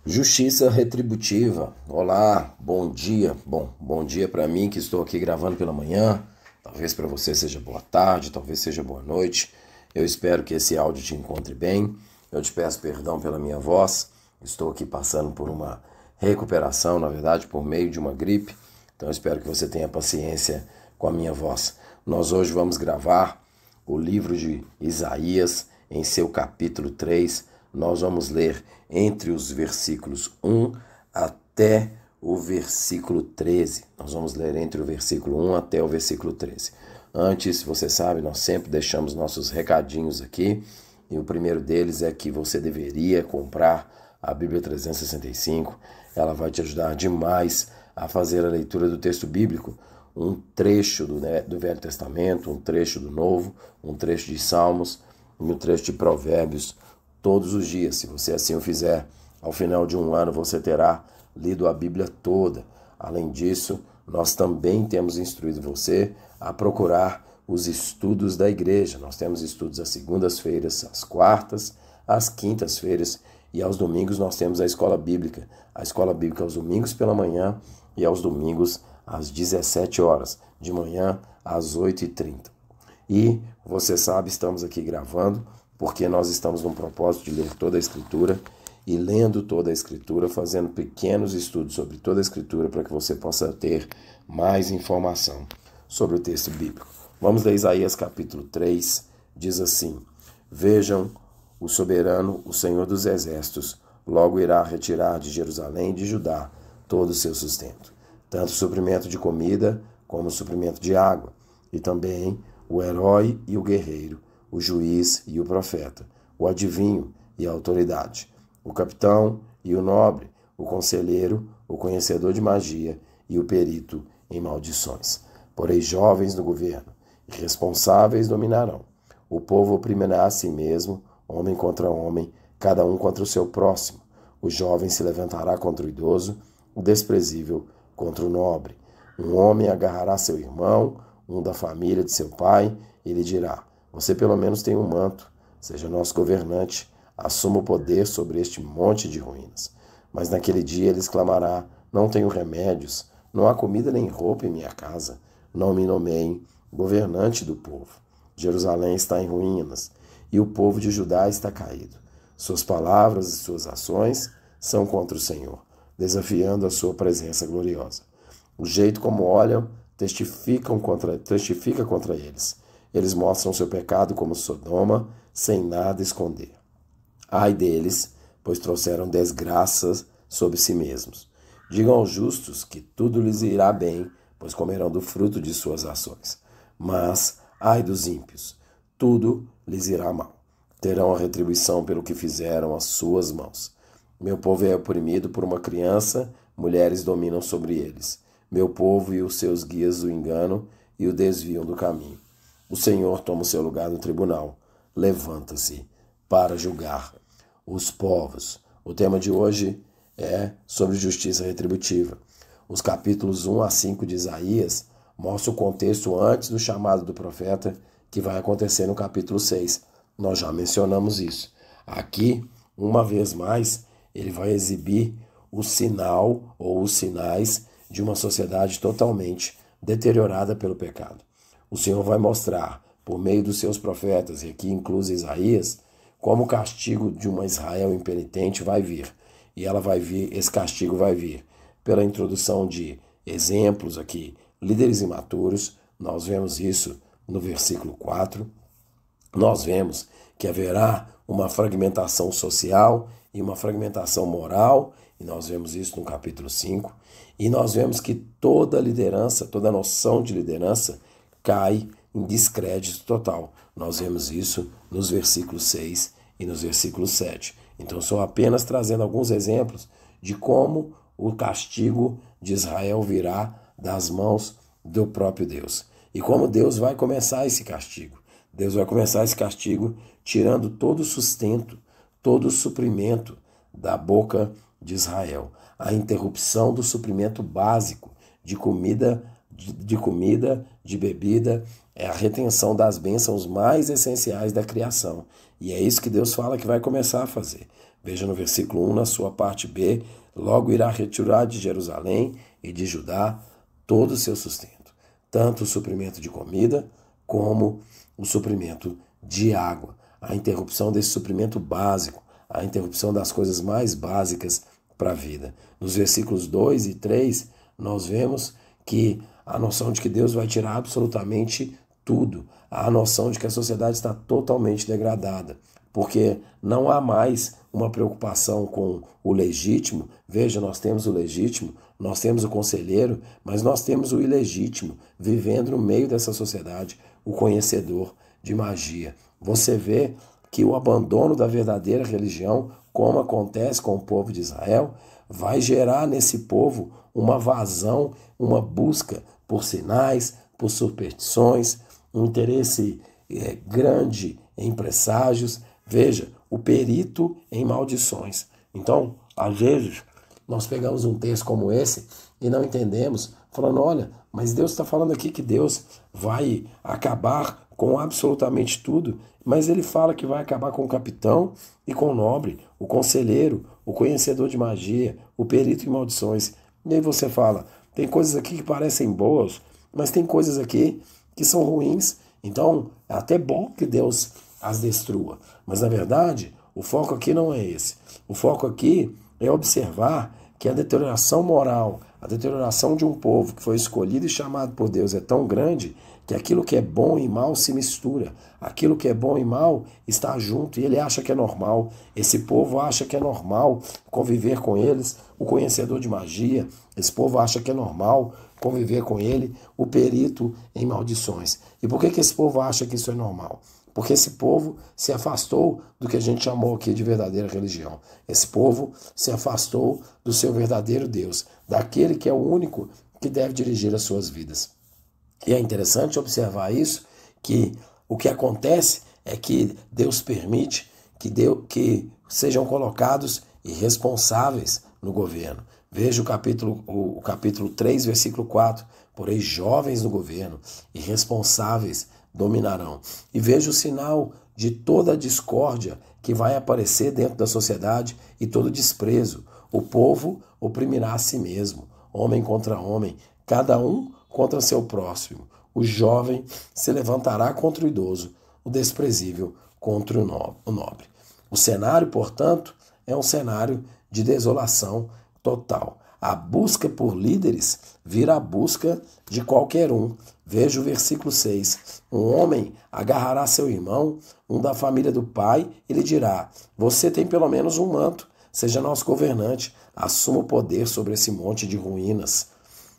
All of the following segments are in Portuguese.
Justiça retributiva. Olá, bom dia. Bom dia para mim que estou aqui gravando pela manhã. Talvez para você seja boa tarde, talvez seja boa noite. Eu espero que esse áudio te encontre bem. Eu te peço perdão pela minha voz. Estou aqui passando por uma recuperação, na verdade, por meio de uma gripe. Então eu espero que você tenha paciência com a minha voz. Nós hoje vamos gravar o livro de Isaías em seu capítulo 3. Nós vamos ler entre os versículos 1 até o versículo 13. Nós vamos ler entre o versículo 1 até o versículo 13. Antes, você sabe, nós sempre deixamos nossos recadinhos aqui. E o primeiro deles é que você deveria comprar a Bíblia 365. Ela vai te ajudar demais a fazer a leitura do texto bíblico. Um trecho do Velho Testamento, um trecho do Novo, um trecho de Salmos e um trecho de Provérbios todos os dias. Se você assim o fizer, ao final de um ano você terá lido a Bíblia toda. Além disso, nós também temos instruído você a procurar os estudos da igreja. Nós temos estudos às segundas-feiras, às quartas, às quintas-feiras e aos domingos nós temos a escola bíblica. A escola bíblica aos domingos pela manhã e aos domingos às 17 horas, de manhã às 8h30. E você sabe, estamos aqui gravando porque nós estamos num propósito de ler toda a Escritura e lendo toda a Escritura, fazendo pequenos estudos sobre toda a Escritura para que você possa ter mais informação sobre o texto bíblico. Vamos ler Isaías capítulo 3, diz assim: Vejam, o soberano, o Senhor dos exércitos, logo irá retirar de Jerusalém e de Judá todo o seu sustento, tanto suprimento de comida como suprimento de água, e também o herói e o guerreiro, o juiz e o profeta, o adivinho e a autoridade, o capitão e o nobre, o conselheiro, o conhecedor de magia e o perito em maldições. Porém, jovens no governo, irresponsáveis dominarão. O povo oprimirá a si mesmo, homem contra homem, cada um contra o seu próximo. O jovem se levantará contra o idoso, o desprezível contra o nobre. Um homem agarrará seu irmão, um da família de seu pai, e lhe dirá: Você pelo menos tem um manto, seja nosso governante, assuma o poder sobre este monte de ruínas. Mas naquele dia ele exclamará: Não tenho remédios, não há comida nem roupa em minha casa, não me nomeiem governante do povo. Jerusalém está em ruínas, e o povo de Judá está caído. Suas palavras e suas ações são contra o Senhor, desafiando a sua presença gloriosa. O jeito como olham testifica contra eles. Eles mostram seu pecado como Sodoma, sem nada esconder. Ai deles, pois trouxeram desgraças sobre si mesmos. Digam aos justos que tudo lhes irá bem, pois comerão do fruto de suas ações. Mas, ai dos ímpios, tudo lhes irá mal. Terão a retribuição pelo que fizeram as suas mãos. Meu povo é oprimido por uma criança, mulheres dominam sobre eles. Meu povo e os seus guias o enganam e o desviam do caminho. O Senhor toma o seu lugar no tribunal. Levanta-se para julgar os povos. O tema de hoje é sobre justiça retributiva. Os capítulos 1 a 5 de Isaías mostram o contexto antes do chamado do profeta, que vai acontecer no capítulo 6. Nós já mencionamos isso. Aqui, uma vez mais, ele vai exibir o sinal ou os sinais de uma sociedade totalmente deteriorada pelo pecado. O Senhor vai mostrar, por meio dos seus profetas, e aqui inclui Isaías, como o castigo de uma Israel impenitente vai vir. E esse castigo vai vir pela introdução de exemplos aqui, líderes imaturos. Nós vemos isso no versículo 4. Nós vemos que haverá uma fragmentação social e uma fragmentação moral, e nós vemos isso no capítulo 5. E nós vemos que toda liderança, toda noção de liderança cai em descrédito total. Nós vemos isso nos versículos 6 e nos versículos 7. Então, só apenas trazendo alguns exemplos de como o castigo de Israel virá das mãos do próprio Deus. E como Deus vai começar esse castigo. Deus vai começar esse castigo tirando todo o sustento, todo o suprimento da boca de Israel. A interrupção do suprimento básico de comida, de bebida, é a retenção das bênçãos mais essenciais da criação. E é isso que Deus fala que vai começar a fazer. Veja no versículo 1, na sua parte B, logo irá retirar de Jerusalém e de Judá todo o seu sustento, tanto o suprimento de comida como o suprimento de água. A interrupção desse suprimento básico, a interrupção das coisas mais básicas para a vida. Nos versículos 2 e 3, nós vemos que a noção de que Deus vai tirar absolutamente tudo, a noção de que a sociedade está totalmente degradada, porque não há mais uma preocupação com o legítimo. Veja, nós temos o legítimo, nós temos o conselheiro, mas nós temos o ilegítimo, vivendo no meio dessa sociedade, o conhecedor de magia. Você vê que o abandono da verdadeira religião, como acontece com o povo de Israel, vai gerar nesse povo uma vazão, uma busca por sinais, por superstições, um interesse grande em presságios. Veja, o perito em maldições. Então, às vezes, nós pegamos um texto como esse e não entendemos, falando, olha, mas Deus está falando aqui que Deus vai acabar com absolutamente tudo, mas ele fala que vai acabar com o capitão e com o nobre, o conselheiro, o conhecedor de magia, o perito em maldições. E aí você fala, tem coisas aqui que parecem boas, mas tem coisas aqui que são ruins, então é até bom que Deus as destrua. Mas na verdade, o foco aqui não é esse. O foco aqui é observar que a deterioração moral, a deterioração de um povo que foi escolhido e chamado por Deus é tão grande que aquilo que é bom e mal se mistura. Aquilo que é bom e mal está junto e ele acha que é normal. Esse povo acha que é normal conviver com eles, o conhecedor de magia. Esse povo acha que é normal conviver com ele, o perito em maldições. E por que esse povo acha que isso é normal? Porque esse povo se afastou do que a gente chamou aqui de verdadeira religião. Esse povo se afastou do seu verdadeiro Deus, daquele que é o único que deve dirigir as suas vidas. E é interessante observar isso, que o que acontece é que Deus permite que sejam colocados irresponsáveis no governo. Veja o capítulo 3, versículo 4. Porém, jovens no governo, irresponsáveis, dominarão. E veja o sinal de toda a discórdia que vai aparecer dentro da sociedade e todo o desprezo. O povo oprimirá a si mesmo, homem contra homem, cada um contra seu próximo. O jovem se levantará contra o idoso, o desprezível contra o nobre. O cenário, portanto, é um cenário de desolação total. A busca por líderes vira a busca de qualquer um. Veja o versículo 6. Um homem agarrará seu irmão, um da família do pai, e lhe dirá, você tem pelo menos um manto, seja nosso governante, assuma o poder sobre esse monte de ruínas.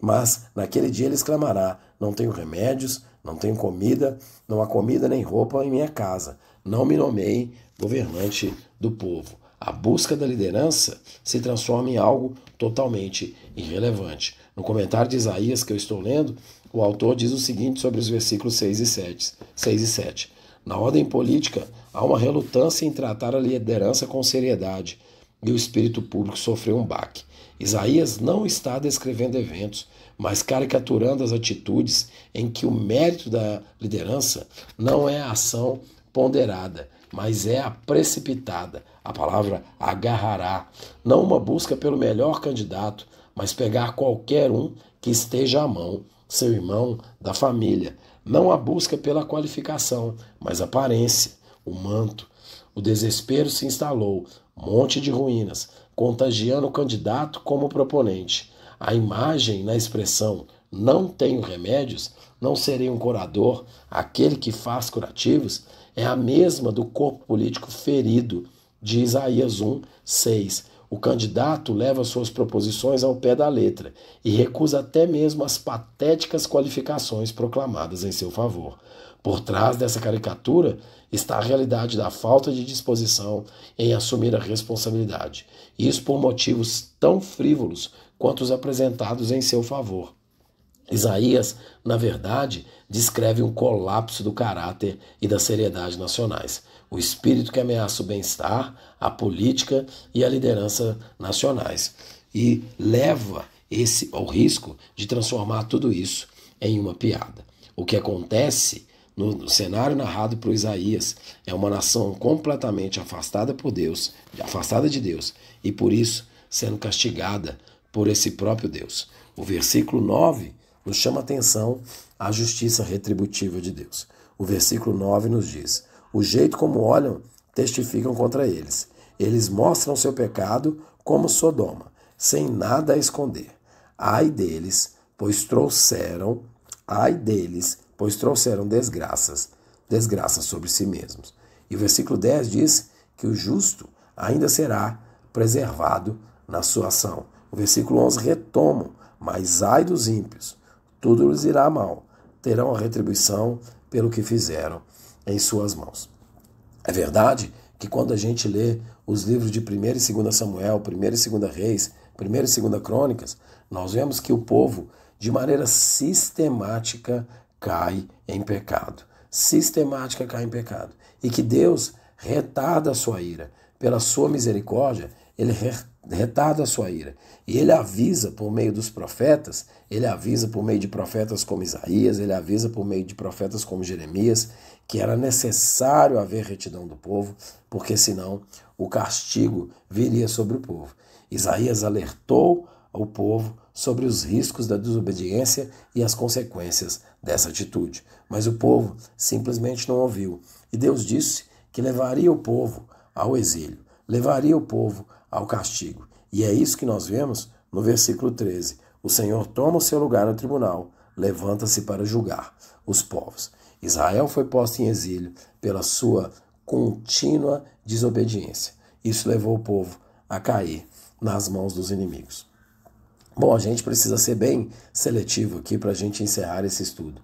Mas naquele dia ele exclamará, não tenho remédios, não tenho comida, não há comida nem roupa em minha casa. Não me nomeei governante do povo. A busca da liderança se transforma em algo totalmente irrelevante. No comentário de Isaías que eu estou lendo, o autor diz o seguinte sobre os versículos 6 e 7. Na ordem política, há uma relutância em tratar a liderança com seriedade, e o espírito público sofreu um baque. Isaías não está descrevendo eventos, mas caricaturando as atitudes em que o mérito da liderança não é a ação ponderada, mas é a precipitada. A palavra agarrará, não uma busca pelo melhor candidato, mas pegar qualquer um que esteja à mão, seu irmão da família. Não a busca pela qualificação, mas a aparência, o manto. O desespero se instalou, monte de ruínas, contagiando o candidato como proponente. A imagem na expressão não tenho remédios, não serei um curador, aquele que faz curativos, é a mesma do corpo político ferido de Isaías 1, 6. O candidato leva suas proposições ao pé da letra e recusa até mesmo as patéticas qualificações proclamadas em seu favor. Por trás dessa caricatura está a realidade da falta de disposição em assumir a responsabilidade. Isso por motivos tão frívolos quanto os apresentados em seu favor. Isaías, na verdade, descreve um colapso do caráter e da seriedade nacionais. O espírito que ameaça o bem-estar, a política e a liderança nacionais. E leva ao risco de transformar tudo isso em uma piada. O que acontece no cenário narrado por Isaías, é uma nação completamente afastada por Deus, afastada de Deus, e por isso sendo castigada por esse próprio Deus. O versículo 9 nos chama a atenção à justiça retributiva de Deus. O versículo 9 nos diz: o jeito como olham testificam contra eles. Eles mostram seu pecado como Sodoma, sem nada a esconder. Ai deles, pois trouxeram desgraças sobre si mesmos. E o versículo 10 diz que o justo ainda será preservado na sua ação. O versículo 11 retoma: mas ai dos ímpios, tudo lhes irá mal, terão a retribuição pelo que fizeram em suas mãos. É verdade que quando a gente lê os livros de 1 e 2 Samuel, 1 e 2 Reis, 1 e 2 Crônicas, nós vemos que o povo, de maneira sistemática, cai em pecado. Sistemática cai em pecado. E que Deus retarda a sua ira. Pela sua misericórdia, ele retarda a sua ira. E ele avisa por meio dos profetas, ele avisa por meio de profetas como Isaías, ele avisa por meio de profetas como Jeremias, que era necessário haver retidão do povo, porque senão o castigo viria sobre o povo. Isaías alertou ao povo sobre os riscos da desobediência e as consequências dessa atitude. Mas o povo simplesmente não ouviu. E Deus disse que levaria o povo ao exílio, levaria o povo ao castigo. E é isso que nós vemos no versículo 13. O Senhor toma o seu lugar no tribunal, levanta-se para julgar os povos. Israel foi posto em exílio pela sua contínua desobediência. Isso levou o povo a cair nas mãos dos inimigos. Bom, a gente precisa ser bem seletivo aqui para a gente encerrar esse estudo.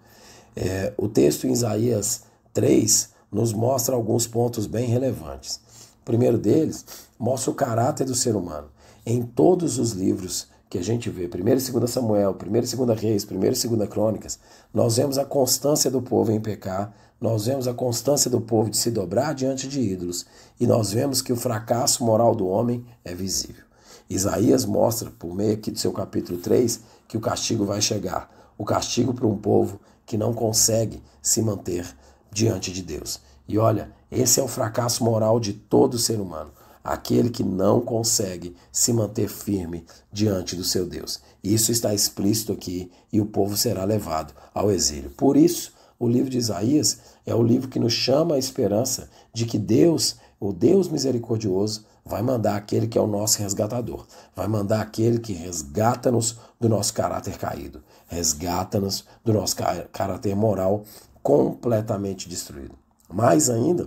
O texto em Isaías 3 nos mostra alguns pontos bem relevantes. O primeiro deles mostra o caráter do ser humano. Em todos os livros que a gente vê, 1 e 2 Samuel, 1 e 2 Reis, 1 e 2 Crônicas, nós vemos a constância do povo em pecar, nós vemos a constância do povo de se dobrar diante de ídolos, e nós vemos que o fracasso moral do homem é visível. Isaías mostra, por meio aqui do seu capítulo 3, que o castigo vai chegar. O castigo para um povo que não consegue se manter diante de Deus. E olha, esse é o fracasso moral de todo ser humano. Aquele que não consegue se manter firme diante do seu Deus. Isso está explícito aqui e o povo será levado ao exílio. Por isso, o livro de Isaías é o livro que nos chama a esperança de que Deus, o Deus misericordioso, vai mandar aquele que é o nosso resgatador. Vai mandar aquele que resgata-nos do nosso caráter caído. Resgata-nos do nosso caráter moral completamente destruído. Mais ainda,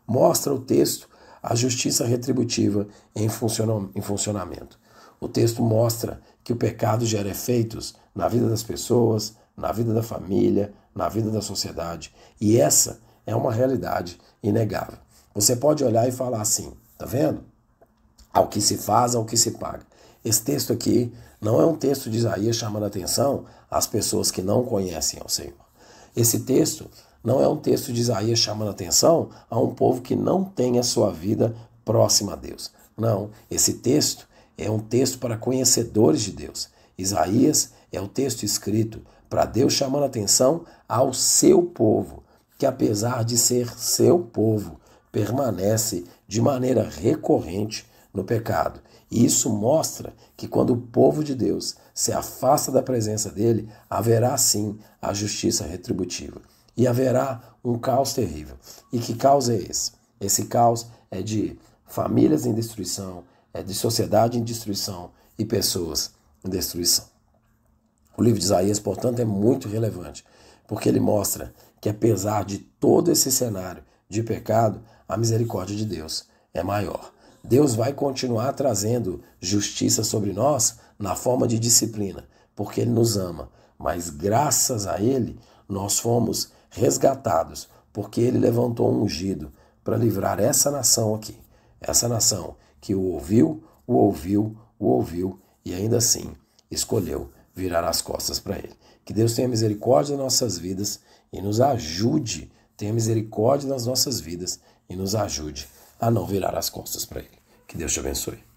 mostra o texto a justiça retributiva em funcionamento. O texto mostra que o pecado gera efeitos na vida das pessoas, na vida da família, na vida da sociedade. E essa é uma realidade inegável. Você pode olhar e falar assim, tá vendo? Ao que se faz, ao que se paga. Esse texto aqui não é um texto de Isaías chamando a atenção às pessoas que não conhecem ao Senhor. Esse texto não é um texto de Isaías chamando a atenção a um povo que não tem a sua vida próxima a Deus. Não, esse texto é um texto para conhecedores de Deus. Isaías é o texto escrito para Deus chamando a atenção ao seu povo, que apesar de ser seu povo, permanece de maneira recorrente no pecado. E isso mostra que quando o povo de Deus se afasta da presença dele, haverá sim a justiça retributiva. E haverá um caos terrível. E que caos é esse? Esse caos é de famílias em destruição, é de sociedade em destruição e pessoas em destruição. O livro de Isaías, portanto, é muito relevante, porque ele mostra que apesar de todo esse cenário de pecado, a misericórdia de Deus é maior. Deus vai continuar trazendo justiça sobre nós na forma de disciplina, porque Ele nos ama. Mas graças a Ele, nós fomos resgatados, porque Ele levantou um ungido para livrar essa nação aqui. Essa nação que o ouviu e ainda assim escolheu virar as costas para Ele. Que Deus tenha misericórdia das nossas vidas e nos ajude, tenha misericórdia das nossas vidas e nos ajude a não virar as costas para Ele. Que Deus te abençoe.